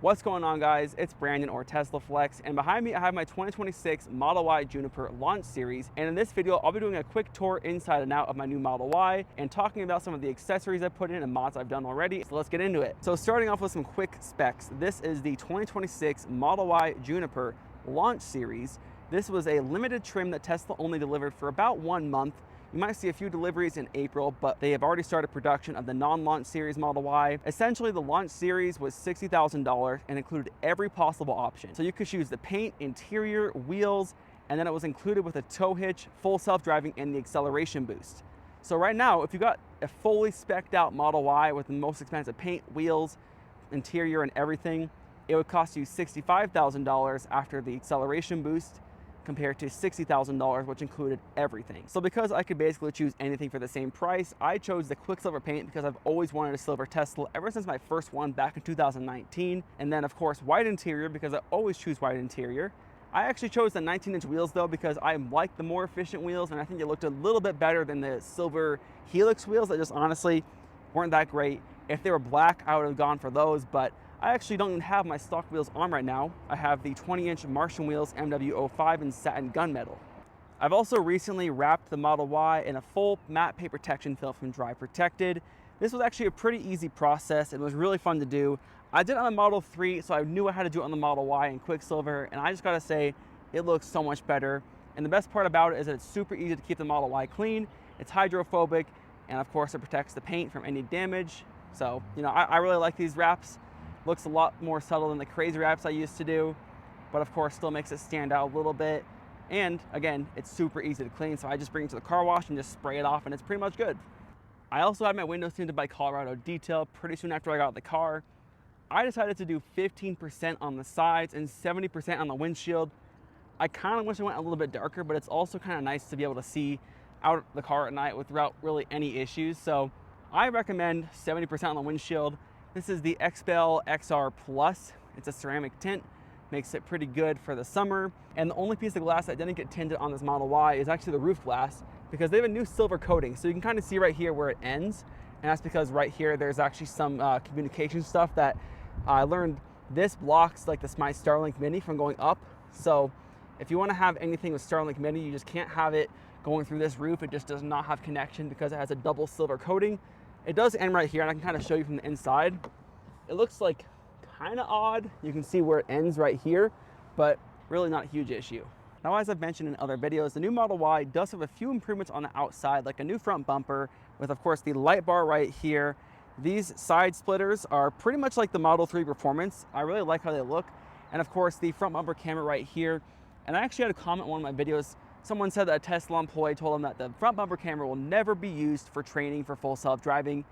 What's going on, guys? It's Brandon, or teslaflex, and behind me I have my 2026 Model Y Juniper launch series. And in this video I'll be doing a quick tour inside and out of my new Model Y and talking about some of the accessories I put in and mods I've done already. So let's get into it. So starting off with some quick specs, this is the 2026 Model Y Juniper launch series. This was a limited trim that Tesla only delivered for about 1 month. You might see a few deliveries in April, but they have already started production of the non-launch series Model Y. Essentially, the launch series was $60,000 and included every possible option. So you could choose the paint, interior, wheels, and then it was included with a tow hitch, full self-driving, and the acceleration boost. So right now, if you got a fully spec'd out Model Y with the most expensive paint, wheels, interior, and everything, it would cost you $65,000 after the acceleration boost, compared to $60,000, which included everything. So because I could basically choose anything for the same price, I chose the Quicksilver paint because I've always wanted a silver Tesla ever since my first one back in 2019. And then of course, white interior because I always choose white interior. I actually chose the 19-inch wheels though because I like the more efficient wheels, and I think it looked a little bit better than the silver Helix wheels that just honestly weren't that great. If they were black, I would have gone for those, but I actually don't even have my stock wheels on right now. I have the 20-inch Martian wheels MW05 in satin gunmetal. I've also recently wrapped the Model Y in a full matte paint protection film from Dry Protected. This was actually a pretty easy process and was really fun to do. I did it on the Model 3, so I knew I had to do it on the Model Y in Quicksilver, and I just gotta say, it looks so much better. And the best part about it is that it's super easy to keep the Model Y clean, it's hydrophobic, and of course it protects the paint from any damage. So, you know, I really like these wraps. Looks a lot more subtle than the crazy wraps I used to do, but of course still makes it stand out a little bit. And again, it's super easy to clean, so I just bring it to the car wash and just spray it off, and it's pretty much good. I also had my windows tinted by Colorado Detail pretty soon after I got the car. I decided to do 15% on the sides and 70% on the windshield. I kind of wish I went a little bit darker, but it's also kind of nice to be able to see out the car at night without really any issues. So I recommend 70% on the windshield. This is the XPEL XR Plus. It's a ceramic tint, makes it pretty good for the summer. And the only piece of glass that didn't get tinted on this Model Y is actually the roof glass, because they have a new silver coating. So you can kind of see right here where it ends. And that's because right here, there's actually some communication stuff that I learned. This blocks like my Starlink Mini from going up. So if you want to have anything with Starlink Mini, you just can't have it going through this roof. It just does not have connection because it has a double silver coating. It does end right here, and I can kind of show you from the inside. It looks like kind of odd. You can see where it ends right here, but really not a huge issue. Now, as I've mentioned in other videos, the new Model Y does have a few improvements on the outside, like a new front bumper with, of course, the light bar right here. These side splitters are pretty much like the Model 3 Performance. I really like how they look. And of course, the front bumper camera right here. And I actually had a comment in one of my videos. Someone said that a Tesla employee told them that the front bumper camera will never be used for training for full self-driving.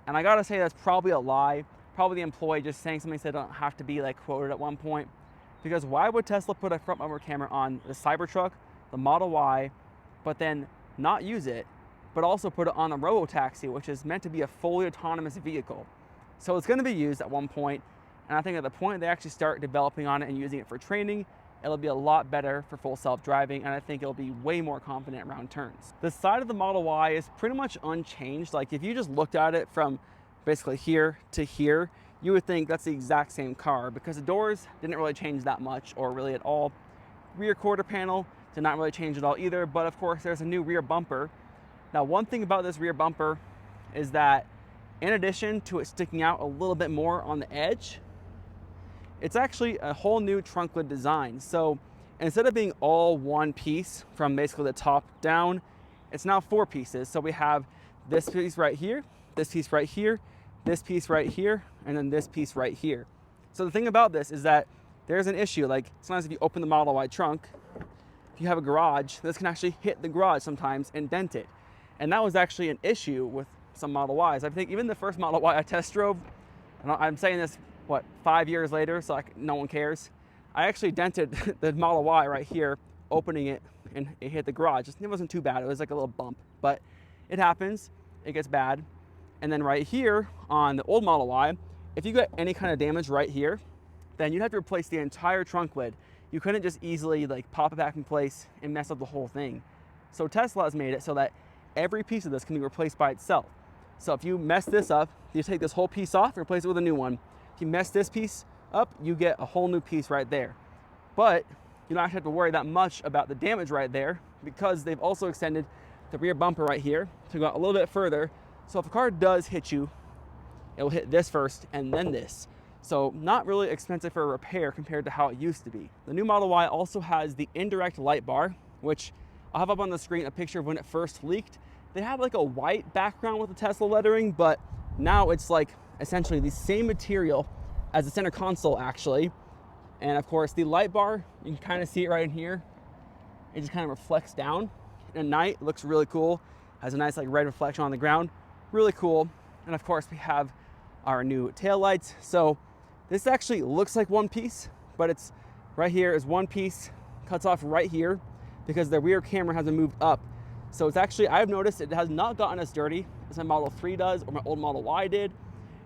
And I gotta say that's probably a lie. Probably the employee just saying something so they don't have to be like quoted at one point. Because why would Tesla put a front bumper camera on the Cybertruck, the Model Y, but then not use it, but also put it on the Robotaxi, which is meant to be a fully autonomous vehicle? So it's gonna be used at one point, and I think at the point they actually start developing on it and using it for training, it'll be a lot better for full self-driving, and I think it'll be way more confident around turns. The side of the Model Y is pretty much unchanged. Like if you just looked at it from basically here to here, you would think that's the exact same car because the doors didn't really change that much or really at all. Rear quarter panel did not really change at all either, but of course there's a new rear bumper. Now, one thing about this rear bumper is that in addition to it sticking out a little bit more on the edge, it's actually a whole new trunk lid design. So instead of being all one piece from basically the top down, it's now 4 pieces. So we have this piece right here, this piece right here, this piece right here, and then this piece right here. So the thing about this is that there's an issue. Like sometimes if you open the Model Y trunk, if you have a garage, this can actually hit the garage sometimes and dent it. And that was actually an issue with some Model Ys. I think even the first Model Y I test drove, and I'm saying this, what, 5 years later, so no one cares. I actually dented the Model Y right here, opening it, and it hit the garage. It wasn't too bad, it was like a little bump, but it happens, it gets bad. And then right here on the old Model Y, if you got any kind of damage right here, then you'd have to replace the entire trunk lid. You couldn't just easily like pop it back in place and mess up the whole thing. So Tesla has made it so that every piece of this can be replaced by itself. So if you mess this up, you take this whole piece off and replace it with a new one. If you mess this piece up, you get a whole new piece right there. But you don't actually have to worry that much about the damage right there, because they've also extended the rear bumper right here to go out a little bit further. So if a car does hit you, it will hit this first and then this. So not really expensive for a repair compared to how it used to be. The new Model Y also has the indirect light bar, which I'll have up on the screen a picture of when it first leaked. They had like a white background with the Tesla lettering, but now it's like essentially the same material as the center console actually. And of course the light bar, you can kind of see it right in here. It just kind of reflects down. At night, it looks really cool. Has a nice like red reflection on the ground. Really cool. And of course we have our new tail lights. So this actually looks like one piece, but it's right here is one piece, cuts off right here because the rear camera hasn't moved up. So it's actually, I've noticed it has not gotten as dirty as my Model 3 does or my old Model Y did.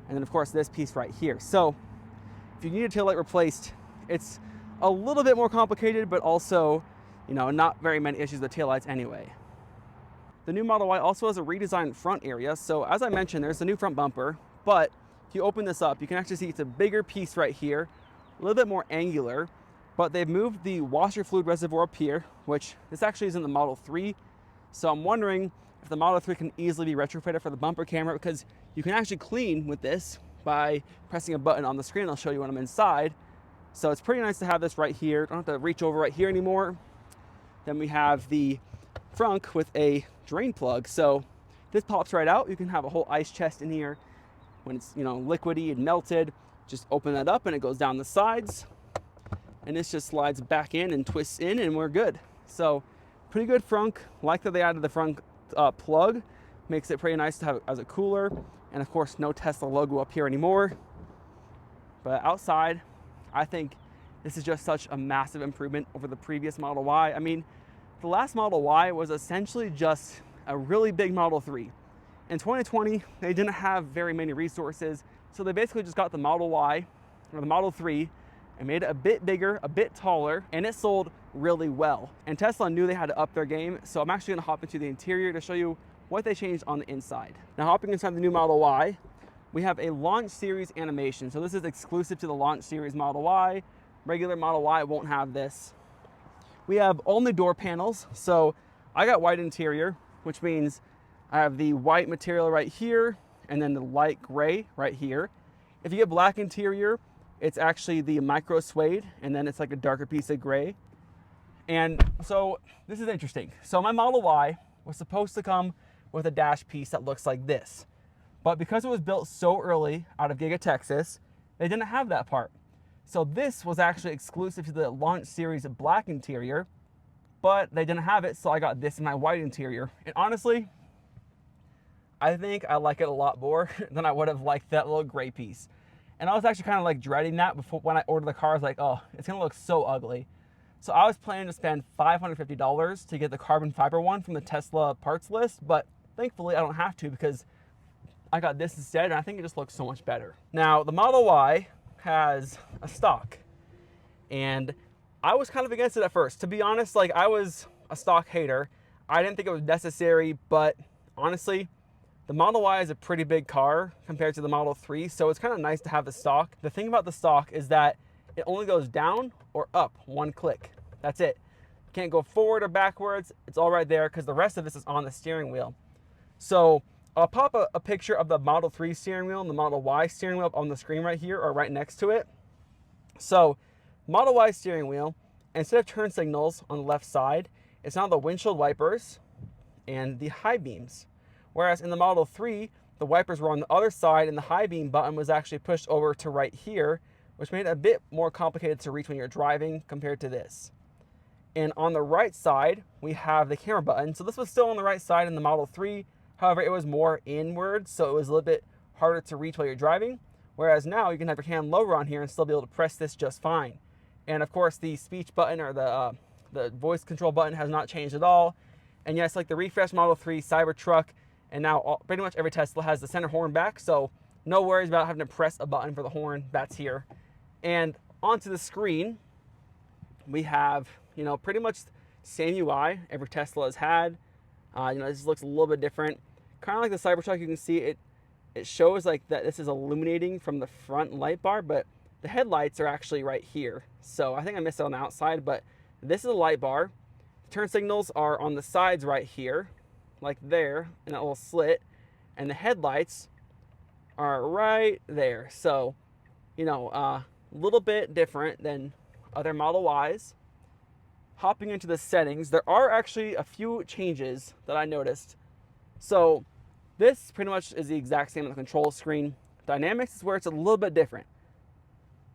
And then of course this piece right here. So if you need a tail light replaced, it's a little bit more complicated, but also, you know, not very many issues with taillights anyway. The new Model Y also has a redesigned front area. So as I mentioned, there's a new front bumper, but if you open this up, you can actually see it's a bigger piece right here, a little bit more angular, but they've moved the washer fluid reservoir up here, which this actually is in the Model 3. So I'm wondering if the Model 3 can easily be retrofitted for the bumper camera, because you can actually clean with this by pressing a button on the screen. I'll show you when I'm inside. So it's pretty nice to have this right here. Don't have to reach over right here anymore. Then we have the Frunk with a drain plug. So this pops right out. You can have a whole ice chest in here. When it's, you know, liquidy and melted, just open that up and it goes down the sides. And this just slides back in and twists in and we're good. So pretty good Frunk. Like that they added the Frunk plug. Makes it pretty nice to have as a cooler. And of course, no Tesla logo up here anymore. But outside, I think this is just such a massive improvement over the previous Model Y. I mean, the last Model Y was essentially just a really big Model 3. In 2020, they didn't have very many resources, so they basically just got the Model Y, or the Model 3, and made it a bit bigger, a bit taller, and it sold really well. And Tesla knew they had to up their game, so I'm actually gonna hop into the interior to show you what they changed on the inside. Now, hopping inside the new Model Y, we have a launch series animation. So this is exclusive to the launch series Model Y. Regular Model Y won't have this. We have all new door panels. So I got white interior, which means I have the white material right here and then the light gray right here. If you get black interior, it's actually the micro suede and then it's like a darker piece of gray. And so this is interesting. So my Model Y was supposed to come with a dash piece that looks like this. But because it was built so early out of Giga Texas, they didn't have that part. So this was actually exclusive to the launch series black interior, but they didn't have it, so I got this in my white interior. And honestly, I think I like it a lot more than I would have liked that little gray piece. And I was actually kind of like dreading that before when I ordered the car. I was like, oh, it's gonna look so ugly. So I was planning to spend $550 to get the carbon fiber one from the Tesla parts list, but thankfully I don't have to because I got this instead, and I think it just looks so much better. Now, the Model Y has a stock, and I was kind of against it at first. To be honest, like I was a stock hater. I didn't think it was necessary, but honestly, the Model Y is a pretty big car compared to the Model 3, so it's kind of nice to have the stock. The thing about the stock is that it only goes down or up one click. That's it. You can't go forward or backwards. It's all right there because the rest of this is on the steering wheel. So I'll pop a picture of the Model 3 steering wheel and the Model Y steering wheel up on the screen right here or right next to it. So Model Y steering wheel, instead of turn signals on the left side, it's now the windshield wipers and the high beams. Whereas in the Model 3, the wipers were on the other side and the high beam button was actually pushed over to right here, which made it a bit more complicated to reach when you're driving compared to this. And on the right side, we have the camera button. So this was still on the right side in the Model 3. However, it was more inward, so it was a little bit harder to reach while you're driving. Whereas now you can have your hand lower on here and still be able to press this just fine. And of course, the speech button or the voice control button has not changed at all. And yes, like the refreshed Model 3 Cybertruck, and now pretty much every Tesla has the center horn back, so no worries about having to press a button for the horn. That's here. And onto the screen, we have, you know, pretty much same UI every Tesla has had. This looks a little bit different. Kind of like the Cybertruck, you can see it shows like that this is illuminating from the front light bar, but the headlights are actually right here. So I think I missed it on the outside, but this is a light bar. The turn signals are on the sides right here, like there, in that little slit. And the headlights are right there. So, you know, a little bit different than other Model Ys. Hopping into the settings, there are actually a few changes that I noticed. So this pretty much is the exact same on the control screen. Dynamics is where it's a little bit different.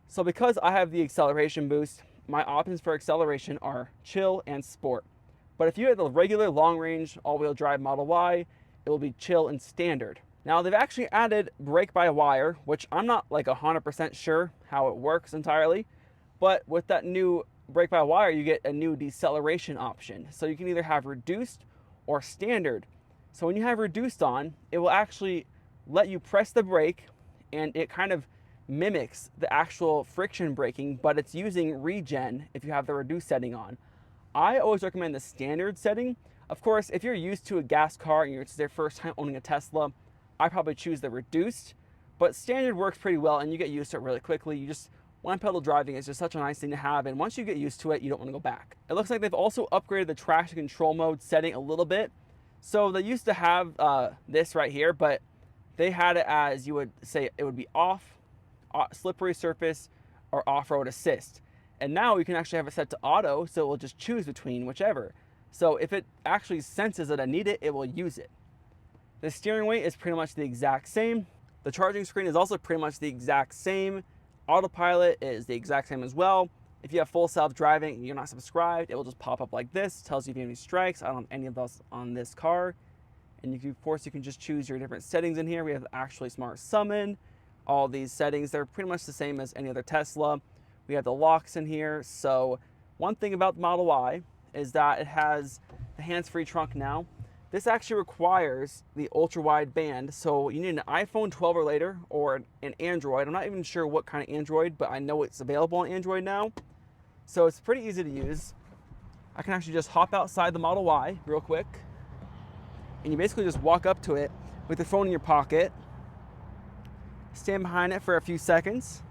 So because I have the acceleration boost, my options for acceleration are chill and sport. But if you have the regular long range all-wheel drive Model Y, it will be chill and standard. Now they've actually added brake-by-wire, which I'm not like 100% sure how it works entirely, but with that new brake-by-wire, you get a new deceleration option. So you can either have reduced or standard. So when you have reduced on, it will actually let you press the brake, and it kind of mimics the actual friction braking, but it's using regen if you have the reduced setting on. I always recommend the standard setting. Of course, if you're used to a gas car and it's their first time owning a Tesla, I probably choose the reduced, but standard works pretty well and you get used to it really quickly. You just, one pedal driving is just such a nice thing to have, and once you get used to it, you don't want to go back. It looks like they've also upgraded the traction control mode setting a little bit. So they used to have this right here, but they had it as, you would say it would be off, slippery surface, or off-road assist. And now you can actually have it set to auto, so it will just choose between whichever. So if it actually senses that I need it, it will use it. The steering wheel is pretty much the exact same. The charging screen is also pretty much the exact same. Autopilot is the exact same as well. If you have full self-driving and you're not subscribed, it will just pop up like this. Tells you if you have any strikes. I don't have any of those on this car. And of course, you can just choose your different settings in here. We have actually smart summon. All these settings, they're pretty much the same as any other Tesla. We have the locks in here. So one thing about the Model Y is that it has the hands-free trunk now. This actually requires the ultra-wide band. So you need an iPhone 12 or later, or an Android. I'm not even sure what kind of Android, but I know it's available on Android now. So it's pretty easy to use. I can actually just hop outside the Model Y real quick. And you basically just walk up to it with your phone in your pocket, stand behind it for a few seconds,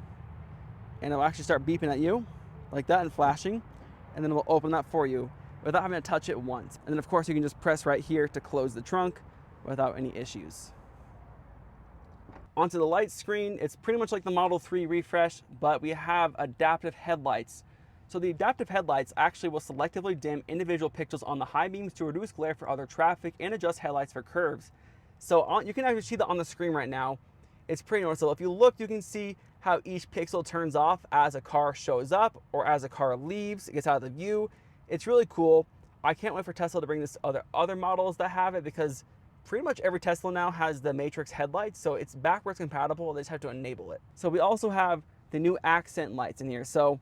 and it'll actually start beeping at you like that and flashing, and then it will open that for you without having to touch it once. And then of course you can just press right here to close the trunk without any issues. Onto the light screen, it's pretty much like the Model 3 refresh, but we have adaptive headlights. So the adaptive headlights actually will selectively dim individual pixels on the high beams to reduce glare for other traffic and adjust headlights for curves. So you can actually see that on the screen right now. It's pretty noticeable. If you look, you can see how each pixel turns off as a car shows up or as a car leaves, it gets out of the view. It's really cool. I can't wait for Tesla to bring this to other models that have it, because pretty much every Tesla now has the Matrix headlights, so it's backwards compatible. They just have to enable it. So we also have the new accent lights in here. So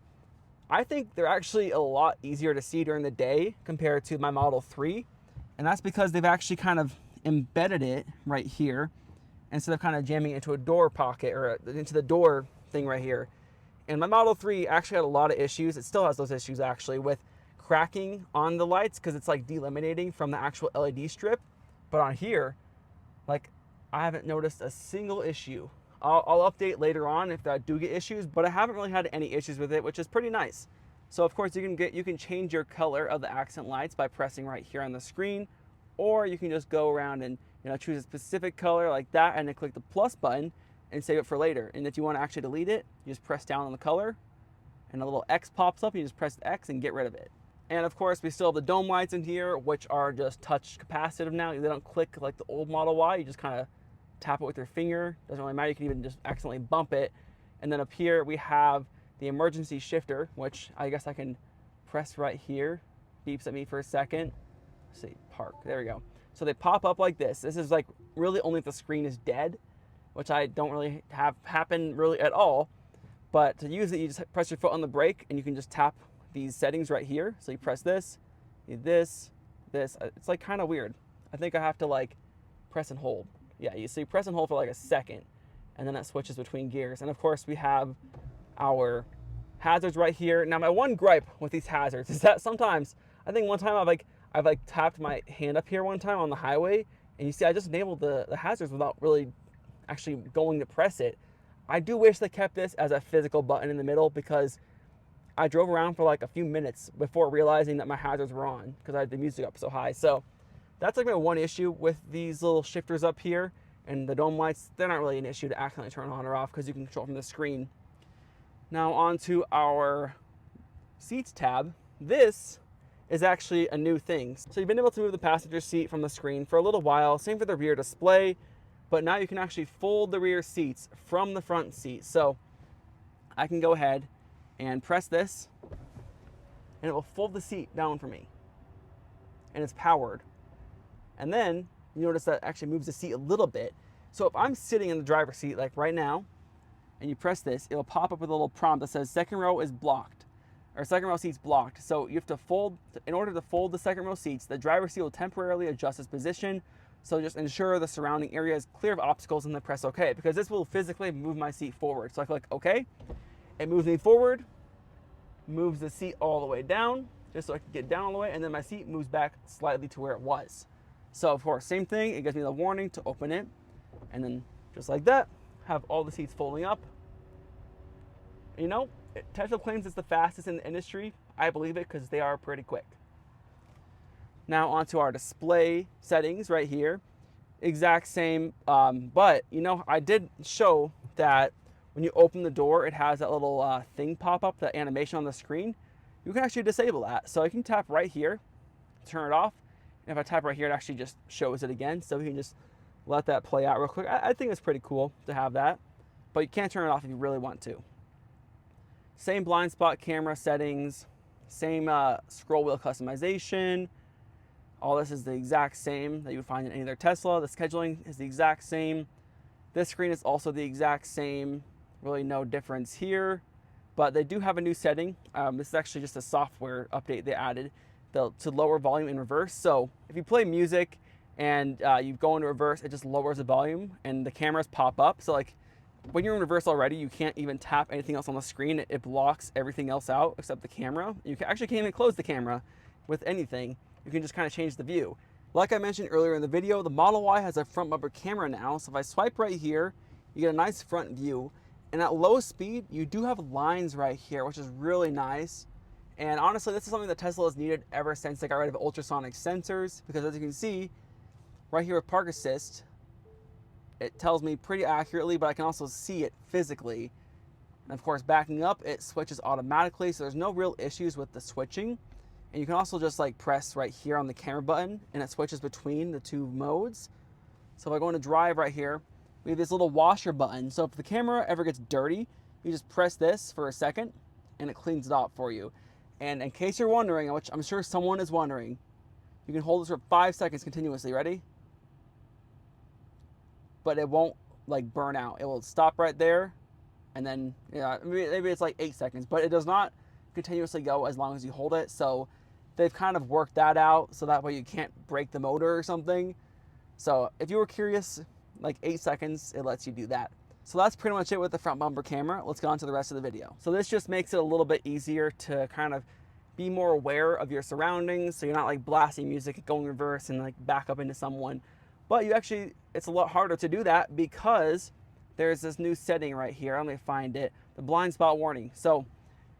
I think they're actually a lot easier to see during the day compared to my Model 3. And that's because they've actually kind of embedded it right here instead of kind of jamming into a door pocket or into the door thing right here. And my Model 3 actually had a lot of issues. It still has those issues actually with cracking on the lights because it's like delaminating from the actual LED strip. But on here, like, I haven't noticed a single issue. I'll update later on if I do get issues, but I haven't really had any issues with it, which is pretty nice. So of course you can change your color of the accent lights by pressing right here on the screen, or you can just go around and choose a specific color like that and then click the plus button and save it for later. And if you want to actually delete it, you just press down on the color and a little X pops up. You just press the X and get rid of it. And of course we still have the dome lights in here, which are just touch capacitive now. They don't click like the old Model Y. You just kind of tap it with your finger. Doesn't really matter. You can even just accidentally bump it. And then up here we have the emergency shifter, which I guess I can press right here. Beeps at me for a second. Let's see, park. There we go. So they pop up like this. This is like really only if the screen is dead, which I don't really have happen really at all. But to use it, you just press your foot on the brake and you can just tap these settings right here. So you press this, this. It's like kind of weird. I think I have to like press and hold. Yeah, you see, press and hold for like a second, and then that switches between gears. And of course we have our hazards right here. Now my one gripe with these hazards is that sometimes, I think one time I've tapped my hand up here one time on the highway, and you see I just enabled the hazards without really actually going to press it. I do wish they kept this as a physical button in the middle, because I drove around for like a few minutes before realizing that my hazards were on because I had the music up so high. So that's like my one issue with these little shifters up here, and the dome lights. They're not really an issue to accidentally turn on or off because you can control from the screen. Now on to our seats tab. This is actually a new thing. So you've been able to move the passenger seat from the screen for a little while. Same for the rear display, but now you can actually fold the rear seats from the front seat. So I can go ahead and press this, and it will fold the seat down for me. And it's powered. And then you notice that it actually moves the seat a little bit. So if I'm sitting in the driver's seat like right now, and you press this, it'll pop up with a little prompt that says second row is blocked, or second row seat's blocked. So you have to fold, in order to fold the second row seats, the driver's seat will temporarily adjust its position. So just ensure the surrounding area is clear of obstacles, and then press OK, because this will physically move my seat forward. So I click OK. It moves me forward, moves the seat all the way down, just so I can get down all the way, and then my seat moves back slightly to where it was. So of course, same thing, it gives me the warning to open it, and then just like that, have all the seats folding up. You know, Tesla claims it's the fastest in the industry. I believe it, because they are pretty quick. Now onto our display settings right here. Exact same, but you know, I did show that when you open the door, it has that little thing pop up, that animation on the screen. You can actually disable that. So I can tap right here, turn it off. And if I tap right here, it actually just shows it again. So you can just let that play out real quick. I think it's pretty cool to have that, but you can't turn it off if you really want to. Same blind spot camera settings, same scroll wheel customization. All this is the exact same that you would find in any other Tesla. The scheduling is the exact same. This screen is also the exact same. Really no difference here, but they do have a new setting. This is actually just a software update they added to lower volume in reverse. So if you play music and you go into reverse, it just lowers the volume and the cameras pop up. So like when you're in reverse already, you can't even tap anything else on the screen. It blocks everything else out except the camera. You actually can't even close the camera with anything. You can just kind of change the view. Like I mentioned earlier in the video, the Model Y has a front bumper camera now. So if I swipe right here, you get a nice front view. And at low speed, you do have lines right here, which is really nice. And honestly, this is something that Tesla has needed ever since they got rid of ultrasonic sensors, because as you can see right here with park assist, it tells me pretty accurately, but I can also see it physically. And of course, backing up, it switches automatically, so there's no real issues with the switching. And you can also just like press right here on the camera button, and it switches between the two modes. So if I go into drive right here, we have this little washer button. So if the camera ever gets dirty, you just press this for a second and it cleans it off for you. And in case you're wondering, which I'm sure someone is wondering, you can hold this for 5 seconds continuously. Ready? But it won't like burn out. It will stop right there, and then maybe it's like 8 seconds, but it does not continuously go as long as you hold it. So they've kind of worked that out so that way you can't break the motor or something. So if you were curious, like 8 seconds, it lets you do that. So that's pretty much it with the front bumper camera. Let's go on to the rest of the video. So this just makes it a little bit easier to kind of be more aware of your surroundings. So you're not like blasting music, going reverse and like back up into someone. But you actually, it's a lot harder to do that because there's this new setting right here. Let me find it, the blind spot warning. So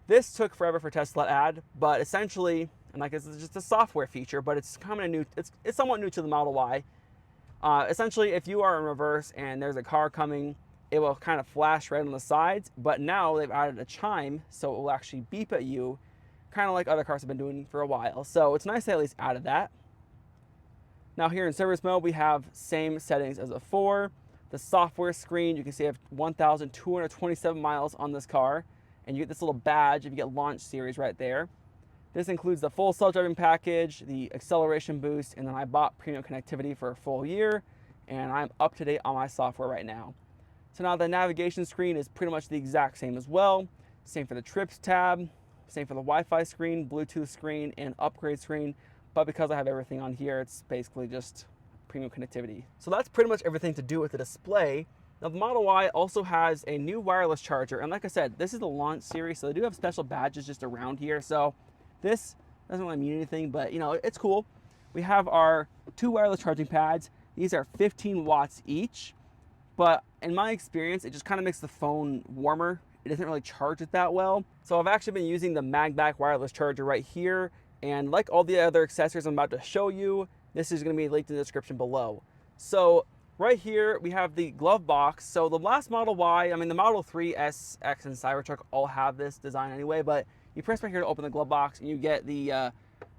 this took forever for Tesla to add, but essentially, and like it's just a software feature, but it's kind of new. It's somewhat new to the Model Y. Essentially, if you are in reverse and there's a car coming, it will kind of flash red on the sides, but now they've added a chime, so it will actually beep at you, kind of like other cars have been doing for a while. So it's nice they at least added that. Now here in service mode, we have same settings as before. The software screen, you can see I have 1,227 miles on this car, and you get this little badge if you get launch series right there. This includes the full self-driving package, the acceleration boost, and then I bought premium connectivity for a full year, and I'm up to date on my software right now. So now the navigation screen is pretty much the exact same as well. Same for the trips tab, same for the Wi-Fi screen, Bluetooth screen, and upgrade screen. But because I have everything on here, it's basically just premium connectivity. So that's pretty much everything to do with the display. Now the Model Y also has a new wireless charger. And like I said, this is the launch series, so they do have special badges just around here. So this doesn't really mean anything, but you know, it's cool. We have our 2 wireless charging pads. These are 15 watts each. but in my experience, it just kind of makes the phone warmer. It doesn't really charge it that well. So I've actually been using the MagBak wireless charger right here. And like all the other accessories I'm about to show you, this is going to be linked in the description below. So right here, we have the glove box. So the last Model Y, I mean the Model 3, S, X, and Cybertruck all have this design anyway, but you press right here to open the glove box and you get the, I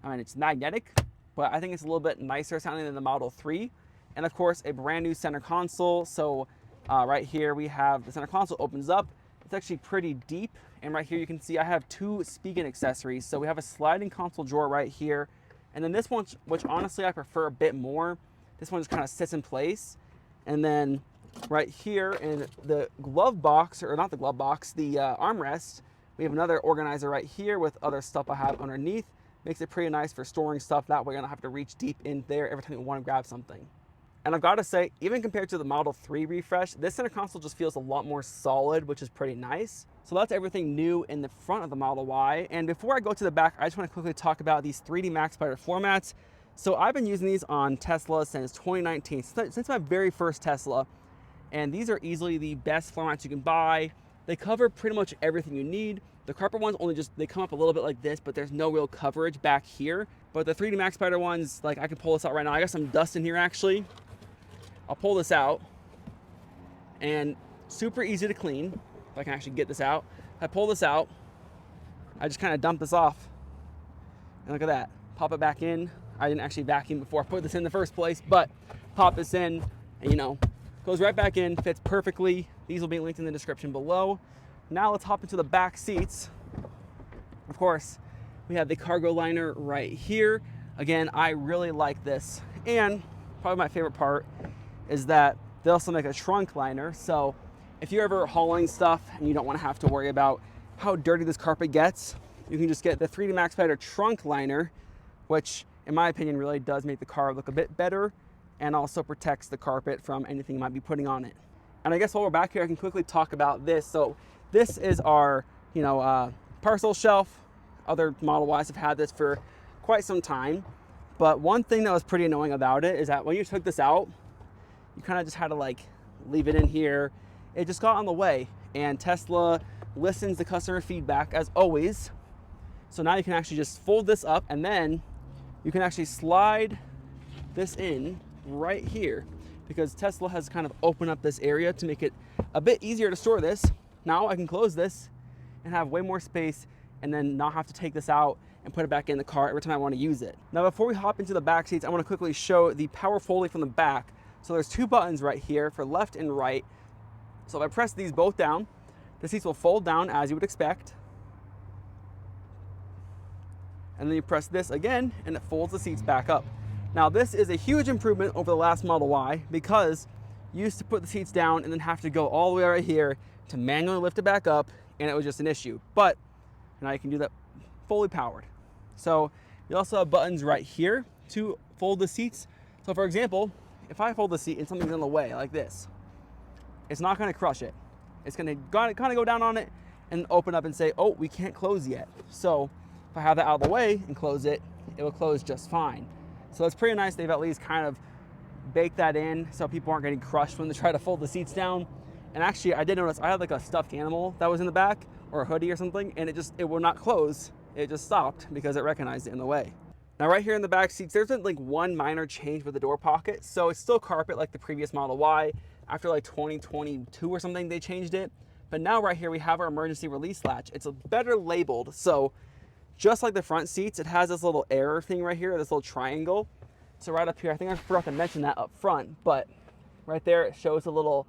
mean, it's magnetic, but I think it's a little bit nicer sounding than the Model 3. And of course, a brand new center console. So right here, we have the center console opens up. It's actually pretty deep. And right here, you can see I have two Spigen accessories. So we have a sliding console drawer right here. And then this one, which honestly I prefer a bit more, this one just kind of sits in place. And then right here in the glove box, or not the glove box, the armrest, we have another organizer right here with other stuff I have underneath. Makes it pretty nice for storing stuff. That way I don't have to reach deep in there every time you want to grab something. And I've got to say, even compared to the Model 3 refresh, this center console just feels a lot more solid, which is pretty nice. So that's everything new in the front of the Model Y. And before I go to the back, I just want to quickly talk about these 3D MagBak floor mats. So I've been using these on Tesla since 2019, since my very first Tesla. And these are easily the best floor mats you can buy. They cover pretty much everything you need. The carpet ones only they come up a little bit like this, but there's no real coverage back here. But the 3D MagBak ones, like I can pull this out right now. I got some dust in here actually. I'll pull this out, and super easy to clean. If I can actually get this out. I pull this out, I just kind of dump this off, and look at that. Pop it back in. I didn't actually vacuum before I put this in the first place, but pop this in, and you know, goes right back in, fits perfectly. These will be linked in the description below. Now let's hop into the back seats. Of course, we have the cargo liner right here. Again, I really like this, and probably my favorite part is that they also make a trunk liner. So if you're ever hauling stuff and you don't want to have to worry about how dirty this carpet gets, you can just get the 3D MagBak trunk liner, which in my opinion really does make the car look a bit better and also protects the carpet from anything you might be putting on it. And I guess while we're back here, I can quickly talk about this. So this is our, parcel shelf. Other Model Ys have had this for quite some time. But one thing that was pretty annoying about it is that when you took this out, you kind of just had to like leave it in here. It just got on the way, and Tesla listens to customer feedback as always. So now you can actually just fold this up, and then you can actually slide this in right here, because Tesla has kind of opened up this area to make it a bit easier to store this. Now I can close this and have way more space, and then not have to take this out and put it back in the car every time I want to use it. Now before we hop into the back seats, I want to quickly show the power folding from the back. So there's two buttons right here for left and right. So if I press these both down, the seats will fold down as you would expect. And then you press this again and it folds the seats back up. Now this is a huge improvement over the last Model Y, because you used to put the seats down and then have to go all the way right here to manually lift it back up, and it was just an issue. But now you can do that fully powered. So you also have buttons right here to fold the seats. So for example, if I fold the seat and something's in the way like this, it's not going to crush it. It's going to kind of go down on it and open up and say, oh, we can't close yet. So if I have that out of the way and close it, it will close just fine. So it's pretty nice. They've at least kind of baked that in so people aren't getting crushed when they try to fold the seats down. And actually, I did notice I had like a stuffed animal that was in the back, or a hoodie or something, and it will not close. It just stopped because it recognized it in the way. Now right here in the back seats, there's like one minor change with the door pocket. So it's still carpet like the previous Model Y. After like 2022 or something, they changed it. But now right here, we have our emergency release latch. It's a better labeled. So just like the front seats, it has this little error thing right here, this little triangle. So right up here, I think I forgot to mention that up front, but right there, it shows a little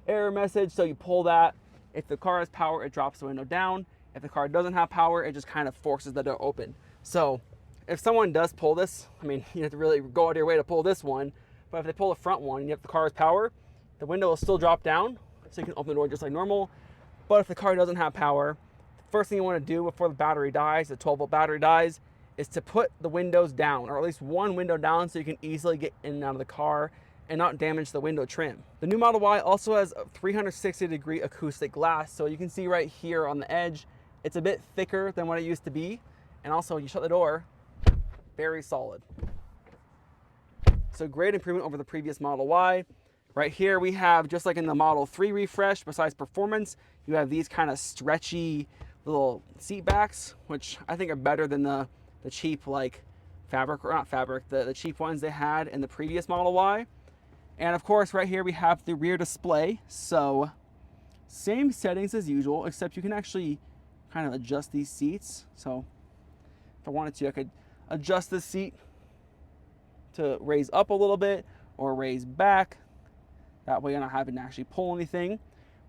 error message. So you pull that. If the car has power, it drops the window down. If the car doesn't have power, it just kind of forces the door open. So if someone does pull this, I mean, you have to really go out of your way to pull this one, but if they pull the front one and you have the car's power, the window will still drop down, so you can open the door just like normal. But if the car doesn't have power, the first thing you want to do before the battery dies, the 12-volt battery dies, is to put the windows down, or at least one window down, so you can easily get in and out of the car and not damage the window trim. The new Model Y also has a 360-degree acoustic glass, so you can see right here on the edge, it's a bit thicker than what it used to be. And also, when you shut the door, very solid. So great improvement over the previous Model Y. Right here we have, just like in the Model 3 refresh, besides performance, you have these kind of stretchy little seat backs, which I think are better than the cheap, like fabric, or not fabric, the cheap ones they had in the previous Model Y. And of course, right here we have the rear display. So same settings as usual, except you can actually kind of adjust these seats. So if I wanted to, I could adjust the seat to raise up a little bit or raise back. That way you're not having to actually pull anything.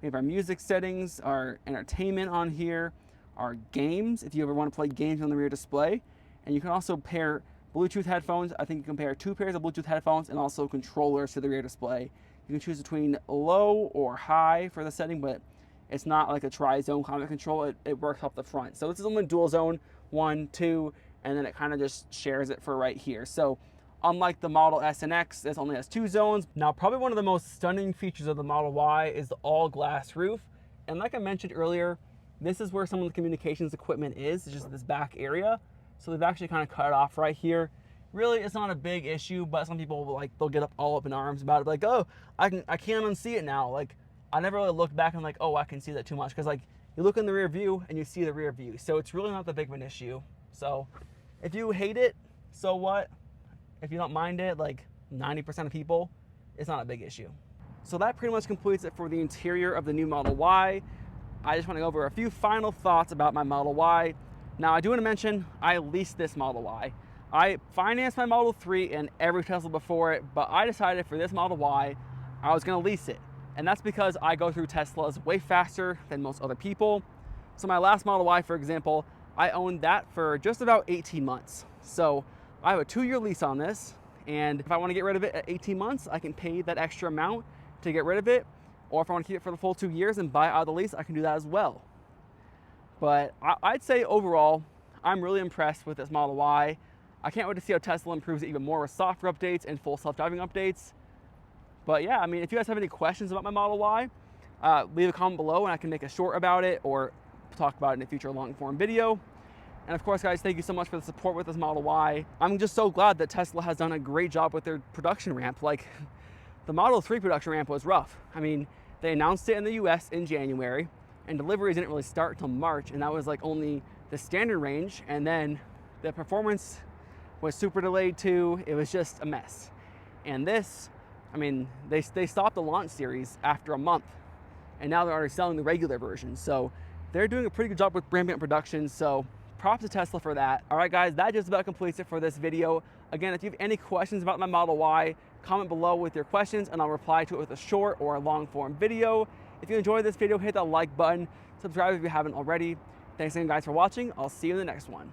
We have our music settings, our entertainment on here, our games, if you ever want to play games on the rear display. And you can also pair Bluetooth headphones. I think you can pair 2 pairs of Bluetooth headphones and also controllers to the rear display. You can choose between low or high for the setting, but it's not like a tri-zone climate control. It works off the front. So this is only dual zone, 1, 2, and then it kind of just shares it for right here. So unlike the Model S and X, this only has 2 zones. Now, probably one of the most stunning features of the Model Y is the all-glass roof. And like I mentioned earlier, this is where some of the communications equipment is, just this back area. So they've actually kind of cut it off right here. Really, it's not a big issue, but some people will, like, they'll get all up in arms about it, like, oh, I can't unsee it now. Like, I never really look back and like, oh, I can see that too much, because like you look in the rear view and you see the rear view. So it's really not that big of an issue. So if you hate it, so what? If you don't mind it, like 90% of people, it's not a big issue. So that pretty much completes it for the interior of the new Model Y. I just want to go over a few final thoughts about my Model Y. Now, I do want to mention, I leased this Model Y. I financed my Model 3 and every Tesla before it, but I decided for this Model Y, I was going to lease it. And that's because I go through Teslas way faster than most other people. So my last Model Y, for example, I owned that for just about 18 months. So I have a 2-year lease on this, and if I want to get rid of it at 18 months, I can pay that extra amount to get rid of it. Or if I want to keep it for the full 2 years and buy out of the lease, I can do that as well. But I'd say overall, I'm really impressed with this Model Y. I can't wait to see how Tesla improves it even more with software updates and full self-driving updates. But yeah, I mean, if you guys have any questions about my Model Y, leave a comment below and I can make a short about it or talk about it in a future long-form video. And of course, guys, thank you so much for the support with this Model Y. I'm just so glad that Tesla has done a great job with their production ramp. Like, the Model 3 production ramp was rough. I mean, they announced it in the US in January, and deliveries didn't really start until March, and that was like only the standard range, and then the performance was super delayed too. It was just a mess. And this, I mean, they stopped the launch series after a month, and now they're already selling the regular version. So they're doing a pretty good job with ramping up production, so props to Tesla for that. All right, guys, that just about completes it for this video. Again, if you have any questions about my Model Y, comment below with your questions, and I'll reply to it with a short or a long-form video. If you enjoyed this video, hit that like button, subscribe if you haven't already. Thanks again, guys, for watching. I'll see you in the next one.